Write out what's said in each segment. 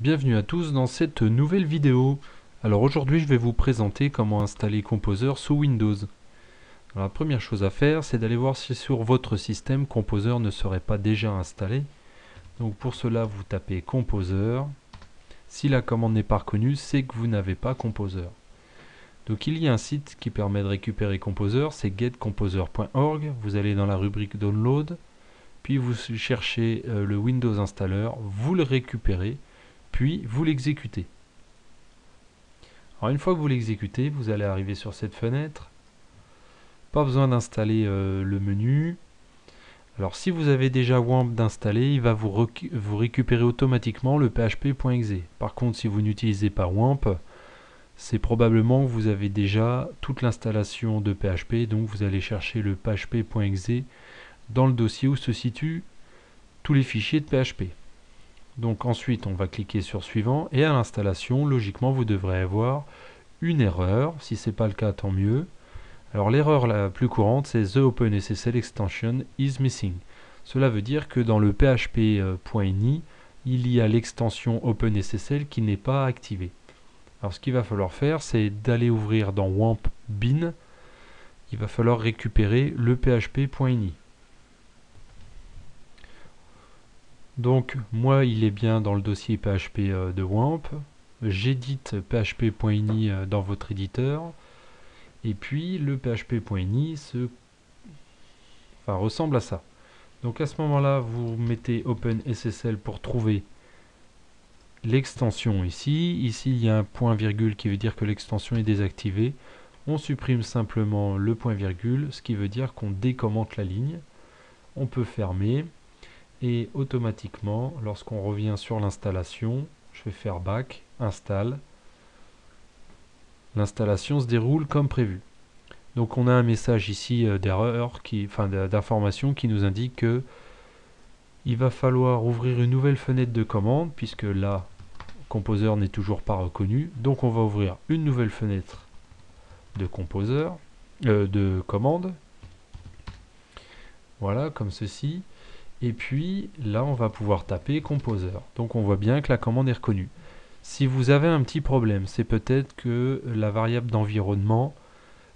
Bienvenue à tous dans cette nouvelle vidéo. Alors aujourd'hui je vais vous présenter comment installer Composer sous Windows. Alors, la première chose à faire, c'est d'aller voir si sur votre système Composer ne serait pas déjà installé. Donc pour cela vous tapez Composer. Si la commande n'est pas reconnue, c'est que vous n'avez pas Composer. Donc il y a un site qui permet de récupérer Composer, c'est getcomposer.org. Vous allez dans la rubrique Download, puis vous cherchez le Windows Installer, vous le récupérez, puis vous l'exécutez. Alors une fois que vous l'exécutez, vous allez arriver sur cette fenêtre. Pas besoin d'installer le menu. Alors si vous avez déjà WAMP d'installer, il va vous récupérer automatiquement le php.exe. Par contre, si vous n'utilisez pas WAMP, c'est probablement que vous avez déjà toute l'installation de PHP, donc vous allez chercher le php.exe dans le dossier où se situent tous les fichiers de PHP. Donc ensuite on va cliquer sur suivant et à l'installation logiquement vous devrez avoir une erreur. Si ce n'est pas le cas, tant mieux. Alors l'erreur la plus courante, c'est The OpenSSL extension is missing. Cela veut dire que dans le php.ini il y a l'extension OpenSSL qui n'est pas activée. Alors ce qu'il va falloir faire, c'est d'aller ouvrir dans WAMP bin. Il va falloir récupérer le php.ini. Donc moi il est bien dans le dossier PHP de WAMP. J'édite php.ini dans votre éditeur. Et puis le php.ini ressemble à ça. Donc à ce moment-là, vous mettez OpenSSL pour trouver l'extension ici. Ici, il y a un point virgule qui veut dire que l'extension est désactivée. On supprime simplement le point virgule, ce qui veut dire qu'on décommente la ligne. On peut fermer. Et automatiquement, lorsqu'on revient sur l'installation, je vais faire back, install. L'installation se déroule comme prévu. Donc on a un message ici d'erreur, d'information qui nous indique que il va falloir ouvrir une nouvelle fenêtre de commande, puisque là, Composer n'est toujours pas reconnu. Donc on va ouvrir une nouvelle fenêtre de de commande. Voilà, comme ceci. Et puis là, on va pouvoir taper Composer. Donc on voit bien que la commande est reconnue. Si vous avez un petit problème, c'est peut-être que la variable d'environnement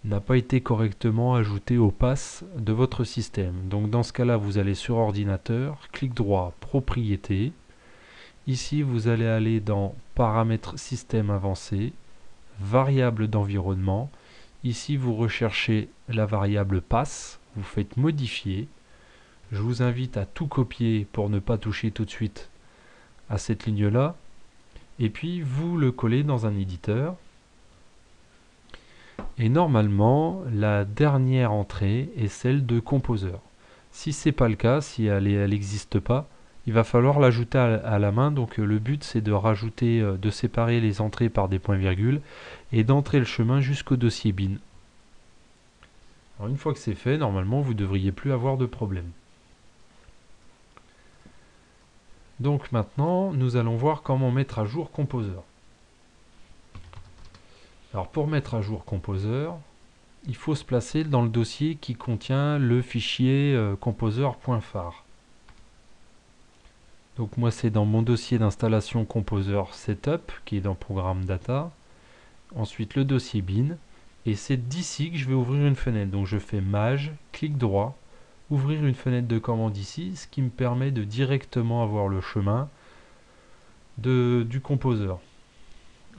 n'a pas été correctement ajoutée au pass de votre système. Donc dans ce cas-là, vous allez sur ordinateur, clic droit, propriétés. Ici, vous allez aller dans paramètres système avancé, variable d'environnement. Ici, vous recherchez la variable pass, vous faites modifier. Je vous invite à tout copier pour ne pas toucher tout de suite à cette ligne-là. Et puis, vous le collez dans un éditeur. Et normalement, la dernière entrée est celle de Composer. Si ce n'est pas le cas, si elle n'existe pas, il va falloir l'ajouter à la main. Donc le but, c'est de rajouter, de séparer les entrées par des points-virgules et d'entrer le chemin jusqu'au dossier bin. Alors une fois que c'est fait, normalement, vous ne devriez plus avoir de problème. Donc maintenant, nous allons voir comment mettre à jour Composer. Alors pour mettre à jour Composer, il faut se placer dans le dossier qui contient le fichier composer.phar. Donc moi c'est dans mon dossier d'installation Composer Setup qui est dans Programme Data. Ensuite le dossier bin. Et c'est d'ici que je vais ouvrir une fenêtre. Donc je fais Maj, clic droit, ouvrir une fenêtre de commande ici, ce qui me permet de directement avoir le chemin du Composer.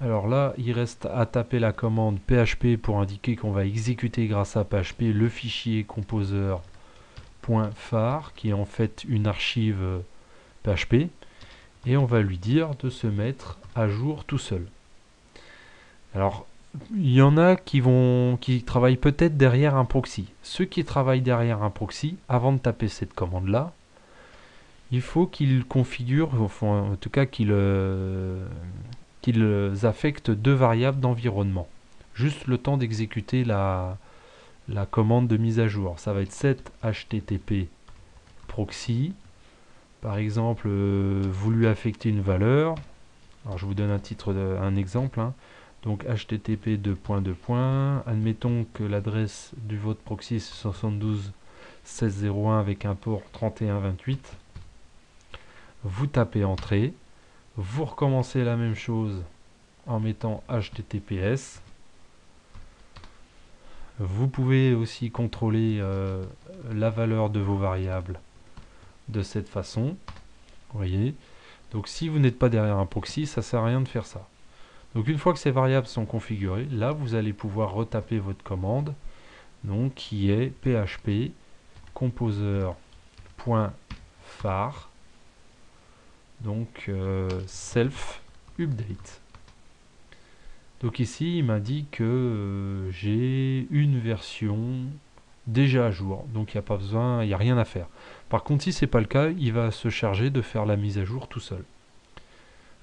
Alors là, il reste à taper la commande php pour indiquer qu'on va exécuter grâce à php le fichier composer.phar qui est en fait une archive PHP et on va lui dire de se mettre à jour tout seul. Alors, il y en a qui travaillent peut-être derrière un proxy. Ceux qui travaillent derrière un proxy, avant de taper cette commande-là, il faut qu'ils configurent, en tout cas qu'ils affectent deux variables d'environnement. Juste le temps d'exécuter la commande de mise à jour. Ça va être set http proxy. Par exemple, vous lui affectez une valeur. Alors je vous donne un exemple. Donc http : admettons que l'adresse du votre proxy c'est 72.16.01 avec un port 31.28. Vous tapez entrée. Vous recommencez la même chose en mettant HTTPS. Vous pouvez aussi contrôler la valeur de vos variables de cette façon. Vous voyez. Donc si vous n'êtes pas derrière un proxy, ça ne sert à rien de faire ça. Donc une fois que ces variables sont configurées, là vous allez pouvoir retaper votre commande, donc qui est php composer.var, donc self update. Donc ici il m'a dit que j'ai une version déjà à jour, donc il n'y a pas besoin, il n'y a rien à faire. Par contre si c'est pas le cas, il va se charger de faire la mise à jour tout seul.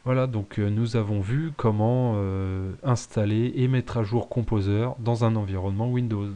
Voilà, donc nous avons vu comment installer et mettre à jour Composer dans un environnement Windows.